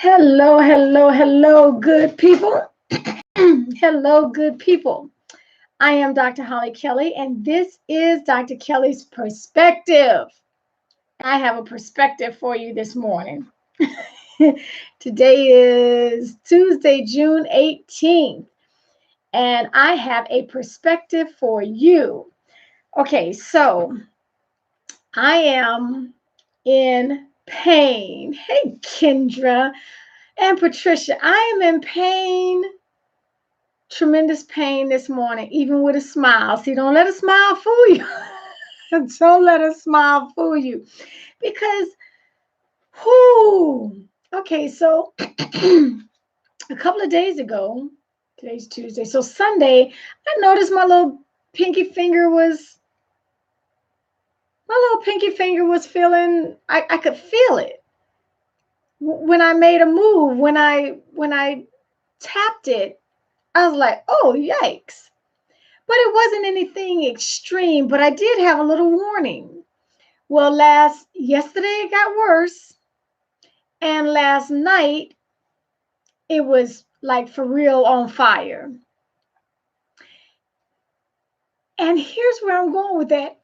Hello, hello, hello, good people. Hello, good people. I am Dr. Hollie Kelly, and this is Dr. Kelly's Perspective. I have a perspective for you this morning. Today is Tuesday, June 18th, and I have a perspective for you. Okay, so I am in pain. Hey, Kendra and Patricia, I am in pain, tremendous pain this morning, even with a smile. See, don't let a smile fool you. Don't let a smile fool you. Because, whoo, okay, so a couple of days ago, today's Tuesday, so Sunday, I noticed pinky finger was, my little pinky finger was feeling, I could feel it when I made a move, when I tapped it. I was like, oh, yikes. But it wasn't anything extreme, but I did have a little warning. Well, yesterday it got worse, and last night it was like for real on fire. And here's where I'm going with that.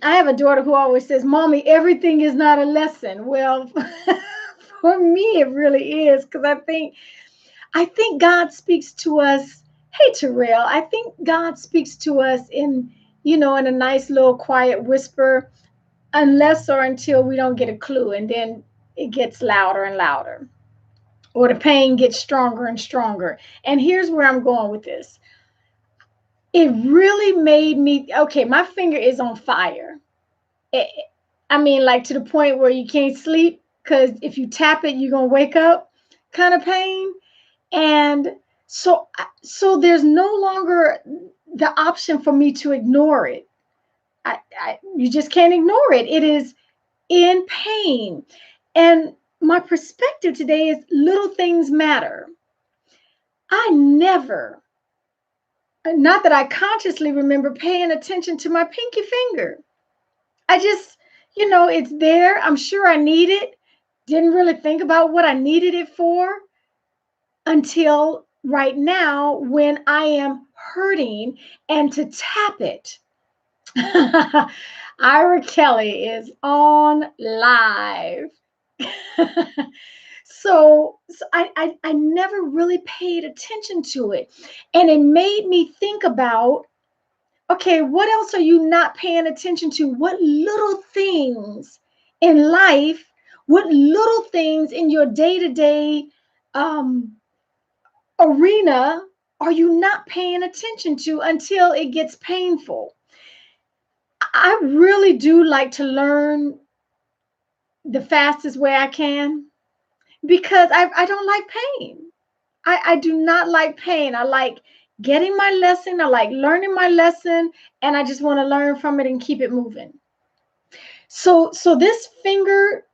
I have a daughter who always says, Mommy, everything is not a lesson. Well, for me, it really is, because I think God speaks to us. Hey, Terrell, I think God speaks to us in a nice little quiet whisper, unless or until we don't get a clue, and then it gets louder and louder, or the pain gets stronger and stronger. And here's where I'm going with this. It really made me, okay, my finger is on fire. It, I mean, like to the point where you can't sleep because if you tap it, you're going to wake up kind of pain. And so there's no longer the option for me to ignore it. You just can't ignore it. It is in pain. And my perspective today is little things matter. I never, not that I consciously remember paying attention to my pinky finger. I just, it's there. I'm sure I need it. Didn't really think about what I needed it for until right now when I am hurting and to tap it. Ira Kelly is on live. So I never really paid attention to it. And it made me think about, okay, what else are you not paying attention to? What little things in life, what little things in your day-to-day um, arena are you not paying attention to until it gets painful? I really do like to learn the fastest way I can because I don't like pain. I do not like pain. I like getting my lesson. I like learning my lesson, and I just want to learn from it and keep it moving. So this finger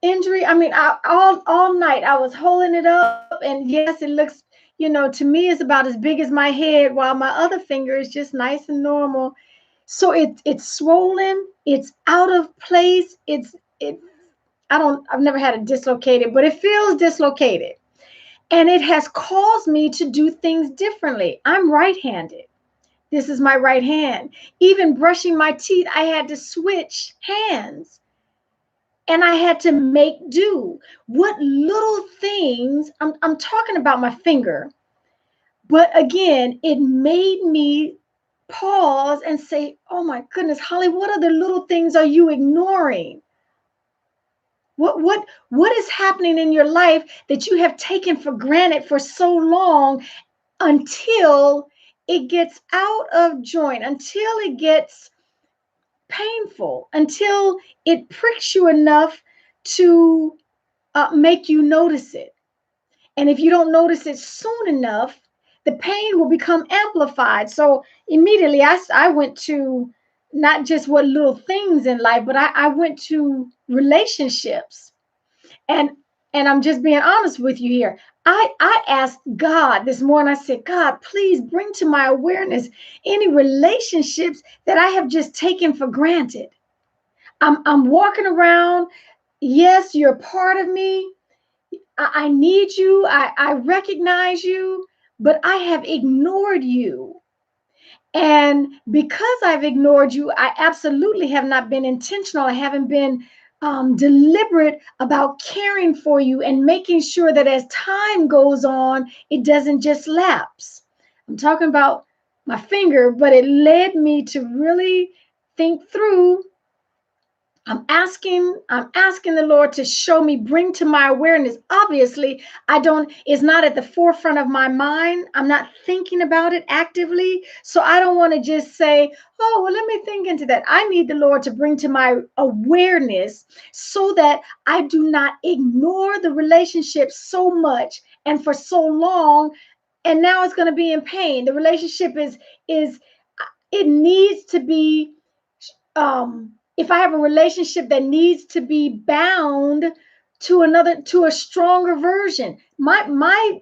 injury, I mean, all night I was holding it up, and yes, it looks, to me, it's about as big as my head, while my other finger is just nice and normal. So it's swollen. It's out of place. I've never had it dislocated, but it feels dislocated. And it has caused me to do things differently. I'm right-handed. This is my right hand. Even brushing my teeth, I had to switch hands and I had to make do. What little things, I'm talking about my finger, but again, it made me pause and say, oh my goodness, Holly, what other little things are you ignoring? What is happening in your life that you have taken for granted for so long until it gets out of joint, until it gets painful, until it pricks you enough to make you notice it? And if you don't notice it soon enough, the pain will become amplified. So immediately I went to not just what little things in life, but I went to relationships. And I'm just being honest with you here. I asked God this morning, I said, God, please bring to my awareness any relationships that I have just taken for granted. I'm walking around. Yes, you're part of me. I need you. I recognize you, but I have ignored you. And because I've ignored you, I absolutely have not been intentional. I haven't been deliberate about caring for you and making sure that as time goes on, it doesn't just lapse. I'm talking about my finger, but it led me to really think through. I'm asking the Lord to show me, bring to my awareness. Obviously, it's not at the forefront of my mind. I'm not thinking about it actively. So I don't want to just say, oh, well, let me think into that. I need the Lord to bring to my awareness so that I do not ignore the relationship so much and for so long. And now it's going to be in pain. The relationship is it needs to be if I have a relationship that needs to be bound to a stronger version. My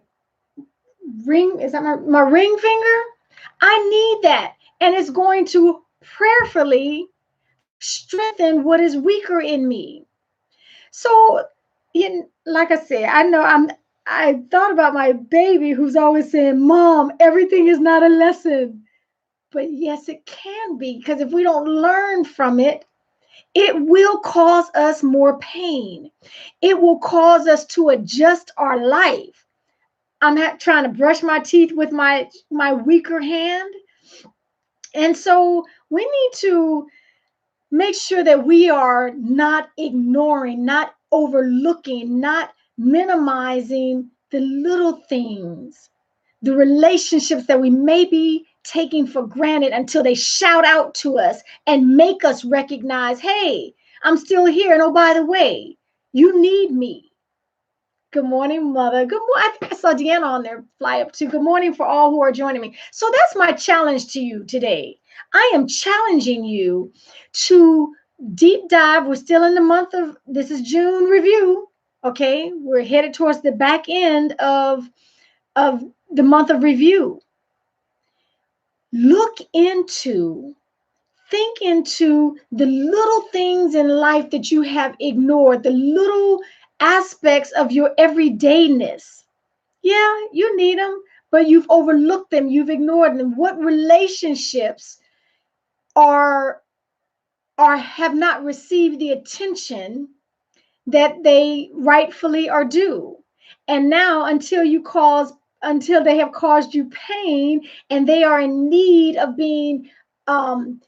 ring, is that my ring finger? I need that. And it's going to prayerfully strengthen what is weaker in me. So, like I said, I thought about my baby who's always saying, Mom, everything is not a lesson. But yes, it can be, because if we don't learn from it, it will cause us more pain. It will cause us to adjust our life. I'm not trying to brush my teeth with my weaker hand. And so we need to make sure that we are not ignoring, not overlooking, not minimizing the little things, the relationships that we may be taking for granted until they shout out to us and make us recognize, hey, I'm still here. And oh, by the way, you need me. Good morning, Mother. Good morning. I think I saw Deanna on there fly up too. Good morning for all who are joining me. So that's my challenge to you today. I am challenging you to deep dive. We're still in the month of, this is June review. Okay. We're headed towards the back end of the month of review. Look into, think into the little things in life that you have ignored, the little aspects of your everydayness. Yeah, you need them, but you've overlooked them, you've ignored them. What relationships are have not received the attention that they rightfully are due? And now until they have caused you pain and they are in need of being um,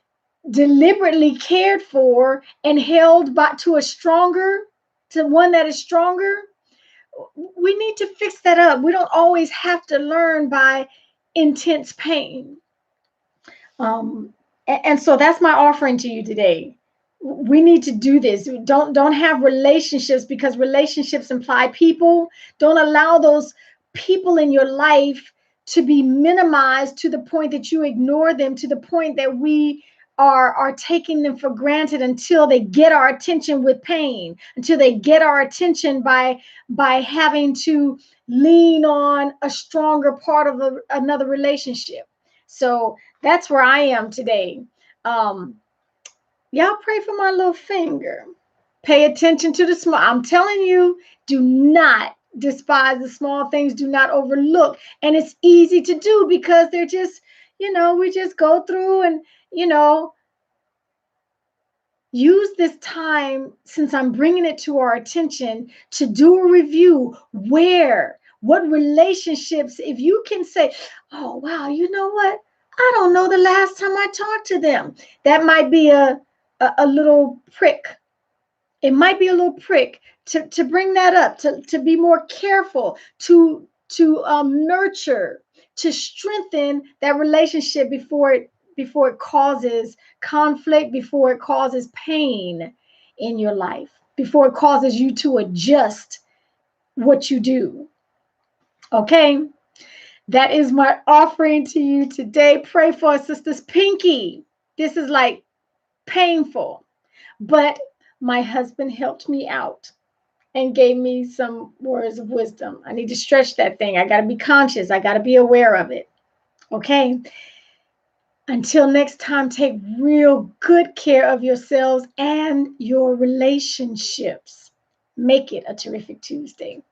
deliberately cared for and held by to one that is stronger, we need to fix that up. We don't always have to learn by intense pain. And so that's my offering to you today. We need to do this. Don't have relationships because relationships imply people. Don't allow those people in your life to be minimized to the point that you ignore them, to the point that we are taking them for granted until they get our attention with pain, until they get our attention by having to lean on a stronger part of another relationship. So that's where I am today. Um, y'all pray for my little finger. Pay attention to the small. I'm telling you, do not despise the small things. Do not overlook. And it's easy to do because they're just, we just go through and, use this time, since I'm bringing it to our attention, to do a review. What relationships, if you can say, oh, wow, you know what? I don't know the last time I talked to them. That might be a little prick. It might be a little prick to bring that up, to be more careful, to nurture, to strengthen that relationship before it causes conflict, before it causes pain in your life, before it causes you to adjust what you do. Okay? That is my offering to you today. Pray for us, Sisters Pinky. This is like painful, but my husband helped me out and gave me some words of wisdom. I need to stretch that thing. I got to be conscious. I got to be aware of it. Okay? Until next time, take real good care of yourselves and your relationships. Make it a terrific Tuesday.